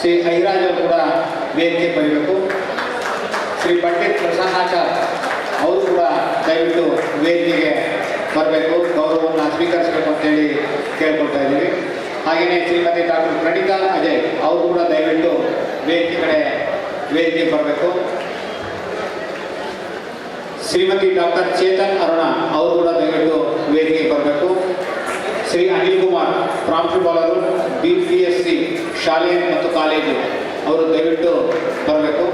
ಶ್ರೀ ಐರಾಜ್ ಅವರು ಕೂಡ ವೇದಿಕೆ ಬರಬೇಕು. ಶ್ರೀ ಪಂಡಿತ್ ಪ್ರಸನ್ನಾಚಾರ್ ಅವರು ಕೂಡ ದಯವಿಟ್ಟು ವೇದಿಕೆಗೆ ಬರಬೇಕು, ಗೌರವವನ್ನು ಸ್ವೀಕರಿಸಬೇಕು ಅಂತೇಳಿ ಕೇಳ್ಕೊಳ್ತಾ ಇದ್ದೀವಿ. ಹಾಗೆಯೇ ಶ್ರೀಮತಿ ಡಾಕ್ಟರ್ ಪ್ರಣೀತಾ ಅಜಯ್ ಅವರು ಕೂಡ ದಯವಿಟ್ಟು ವೇದಿಕೆಗೆ ಬರಬೇಕು. ಶ್ರೀಮತಿ ಡಾಕ್ಟರ್ ಚೇತನ್ ಅರುಣ ಅವರು ಕೂಡ ದಯವಿಟ್ಟು ವೇದಿಕೆಗೆ ಬರಬೇಕು. ಶ್ರೀ ಅನಿಲ್ ಕುಮಾರ್ ಪ್ರಾಂಶುಪಾಲರು BPSC ಶಾಲೆ ಮತ್ತು ಕಾಲೇಜು ಅವರು ದಯವಿಟ್ಟು ಬರಬೇಕು.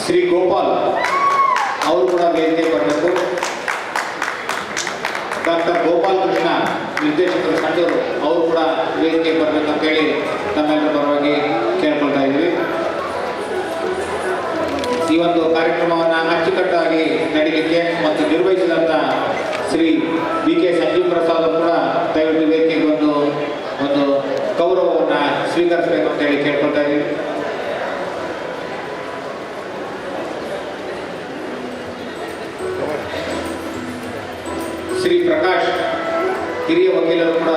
ಶ್ರೀ ಗೋಪಾಲ್ ಅವರು ಕೂಡ ವೇದಿಕೆಗೆ ಬರಬೇಕು. ಡಾಕ್ಟರ್ ಗೋಪಾಲ್ ಕೃಷ್ಣ ನಿರ್ದೇಶಕರು ಸಂಡೂರು ಅವರು ಕೂಡ ವೇದಿಕೆಗೆ ಬರಬೇಕು ಅಂತೇಳಿ ತಮ್ಮೆಲ್ಲರ ಪರವಾಗಿ ಕೇಳ್ಕೊಳ್ತಾ ಇದ್ದೀವಿ. ಈ ಒಂದು ಕಾರ್ಯಕ್ರಮವನ್ನು ಅಚ್ಚುಕಟ್ಟಾಗಿ ನಡೀಲಿಕ್ಕೆ ಮತ್ತು ನಿರ್ವಹಿಸಿದಂಥ ಶ್ರೀ BK ಸಂಜೀವ್ ಪ್ರಸಾದ್ ಅವರು ಕೂಡ ದಯವಿಟ್ಟು ವೇದಿಕೆಗೆ ಒಂದು ಗೌರವವನ್ನು ಸ್ವೀಕರಿಸಬೇಕು ಅಂತೇಳಿ ಕೇಳ್ಕೊಳ್ತಾ ಇದ್ದೀವಿ. ಶ್ರೀ ಪ್ರಕಾಶ್ ಹಿರಿಯ ವಕೀಲರು ಕೂಡ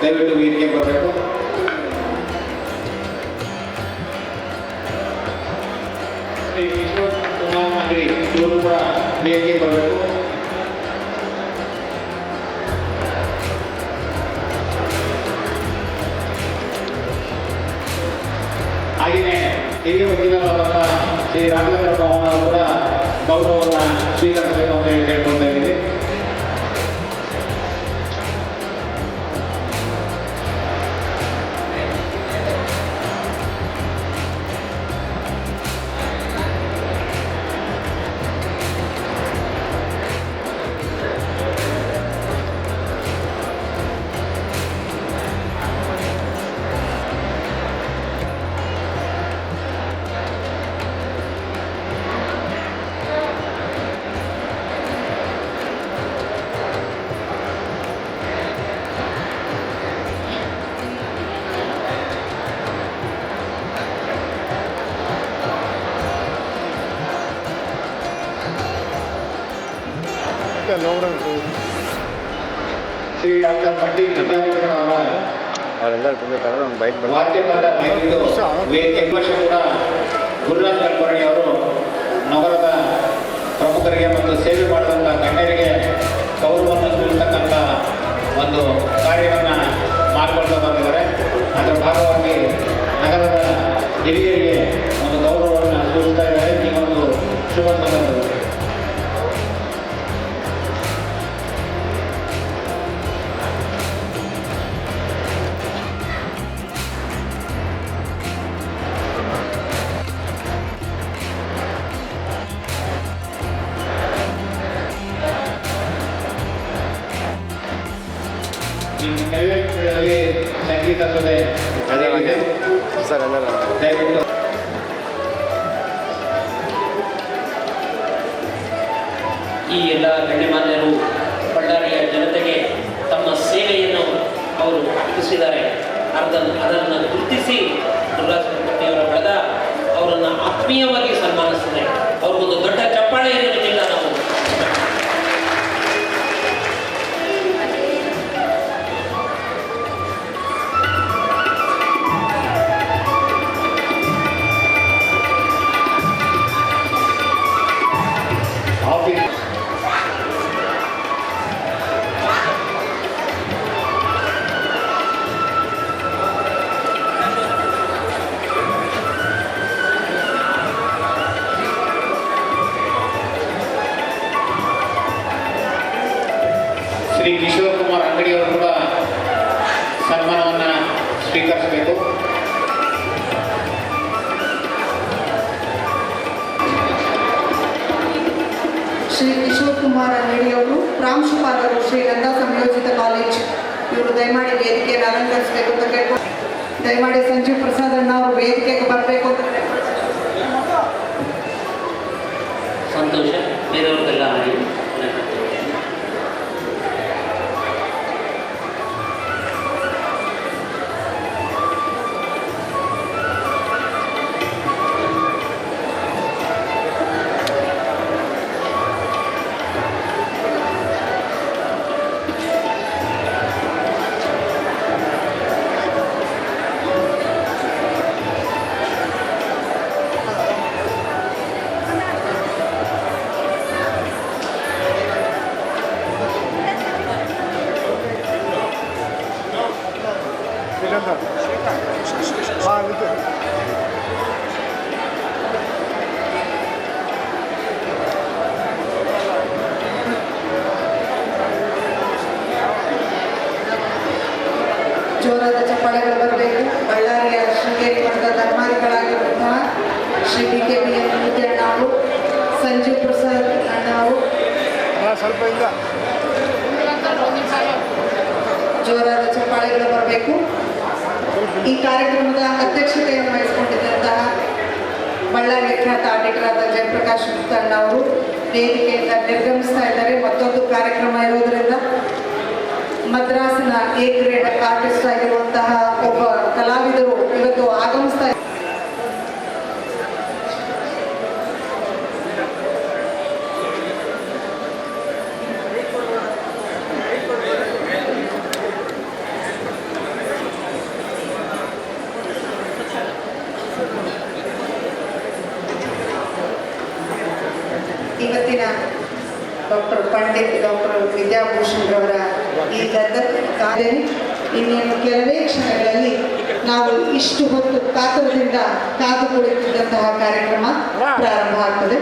ದಯವಿಟ್ಟು ವೇದಿಕೆಗೆ ಬರಬೇಕು. ಶ್ರೀ ವಿಶ್ವ ಕುಮಾರ್ ಇವರು ಕೂಡ ವೇದಿಕೆಗೆ ಬರಬೇಕು. ಹಾಗೆಯೇ ಹಿರಿಯ ವಕೀಲರಾದಂಥ ಶ್ರೀ ರಾಘವೇಂದ್ರ ಭವನ್ ಅವರು ಕೂಡ ಗೌರವವನ್ನು ಸ್ವೀಕರಿಸಬೇಕು ಅಂತ ಹೇಳಿ ಕೇಳ್ಕೊಳ್ತಾ ಇದ್ದೀವಿ. ಶ್ರೀ ಡಾಕ್ಟರ್ ಪಂಡಿತ್ ಕೂಡ ಗುರುರಾಜ್ ಕಲ್ಪರ್ಣಿ ಅವರು ನಗರದ ಪ್ರಮುಖರಿಗೆ ಮತ್ತು ಸೇವೆ ಮಾಡಿದಂಥ ಗಣ್ಯರಿಗೆ ಗೌರವವನ್ನು ಸಲ್ಲಿಸತಕ್ಕಂಥ ಒಂದು ಕಾರ್ಯವನ್ನು ಮಾಡಿಕೊಳ್ತಾ ಬಂದಿದ್ದಾರೆ. ಅದರ ಭಾಗವಾಗಿ ನಗರದ ಹಿರಿಯರಿಗೆ ಒಂದು ಗೌರವವನ್ನು ಸೂಚಿಸ್ತಾ ಇದ್ದಾರೆ. ಈ ಒಂದು ಶುಭ ಸಂದರ್ಭದಲ್ಲಿ ಸಂಗೀತ ಸಭೆ ದಯವಿಟ್ಟು ಈ ಎಲ್ಲ ಗಣ್ಯಮಾನ್ಯರು ಬಳ್ಳಾರಿಯ ಜನತೆಗೆ ತಮ್ಮ ಸೇವೆಯನ್ನು ಅವರು ಒದಗಿಸಿದ್ದಾರೆ. ಅದನ್ನು ಗುರುತಿಸಿ ಗುರುರಾಜ್ ಕಲ್ಪರ್ಣಿಯವರ ಬಳಗ ಅವರನ್ನು ಆತ್ಮೀಯವಾಗಿ ಸನ್ಮಾನಿಸಿದೆ. ಅವ್ರಿಗೊಂದು ದೊಡ್ಡ ಚಪ್ಪಾಳೆ ಇರೋದ್ರಿಂದ ನಾವು ಶ್ರೀ ಕಿಶೋರ್ ಕುಮಾರ್ ಅಂಗಡಿಯವರು ಕೂಡ ಸನ್ಮಾನವನ್ನು ಸ್ವೀಕರಿಸಬೇಕು. ಶ್ರೀ ಕಿಶೋರ್ ಕುಮಾರ್ ಅಂಗಡಿಯವರು ಪ್ರಾಂಶುಪಾಲರು ಶ್ರೀಗಂಧಾ ಸಂಯೋಜಿತ ಕಾಲೇಜ್ ಇವರು ದಯಮಾಡಿ ವೇದಿಕೆಯನ್ನು ಅಲಂಕರಿಸಬೇಕು ಅಂತ ಕೇಳ್ಕೊಂಡು ದಯಮಾಡಿ ಸಂಜೀವ್ ಪ್ರಸಾದ್ ಅಣ್ಣ ಅವರು ವೇದಿಕೆಗೆ ಬರಬೇಕು ಅಂತ ಸಂತೋಷ. ಬೇರೆಯವ್ರಿಗೆಲ್ಲ ಮಾಡಿ ಶ್ರೀ BKB ಮೂರ್ತಿ ಅಣ್ಣ ಅವರು, ಸಂಜೀವ್ ಪ್ರಸಾದ್ ಅಣ್ಣ ಅವರು ಸ್ವಲ್ಪ ಇಲ್ಲ ಜೋರಾದ ಚಪ್ಪಾಳೆಗಳು ಬರಬೇಕು. ಈ ಕಾರ್ಯಕ್ರಮದ ಅಧ್ಯಕ್ಷತೆಯನ್ನು ವಹಿಸಿಕೊಂಡಿದ್ದಂತಹ ಬಳ್ಳಾರಿ ಖ್ಯಾತ ಆಡಿಟರಾದ ಜಯಪ್ರಕಾಶ್ ಗುಪ್ತಾ ಅಣ್ಣ ಅವರು ವೇದಿಕೆಯಿಂದ ನಿರ್ಗಮಿಸ್ತಾ ಇದ್ದಾರೆ. ಮತ್ತೊಂದು ಕಾರ್ಯಕ್ರಮ ಇರೋದರಿಂದ ಮದ್ರಾಸಿನ ಎ ಗ್ರೇಡ್ ಆರ್ಟಿಸ್ಟ್ ಆಗಿರುವಂತಹ ಒಬ್ಬ ಕಲಾವಿದರು ಇವತ್ತು ಆಗಮಿಸ್ತಾ ಇದ್ದಾರೆ. ಇವತ್ತಿನ ಡಾಕ್ಟರ್ ಪಂಡಿತ್ ಡಾಕ್ಟರ್ ವಿದ್ಯಾಭೂಷಣ್ ರವರ ಈ ಗದ್ದಲ ಕಾರ್ಯ ಇನ್ನೇನು ಕೆಲವೇ ಕ್ಷಣಗಳಲ್ಲಿ ನಾವು ಇಷ್ಟು ಹೊತ್ತು ಕಾತರದಿಂದ ಕಾದು ಕುಳಿತಿದ್ದಂತಹ ಕಾರ್ಯಕ್ರಮ ಪ್ರಾರಂಭ ಆಗ್ತದೆ.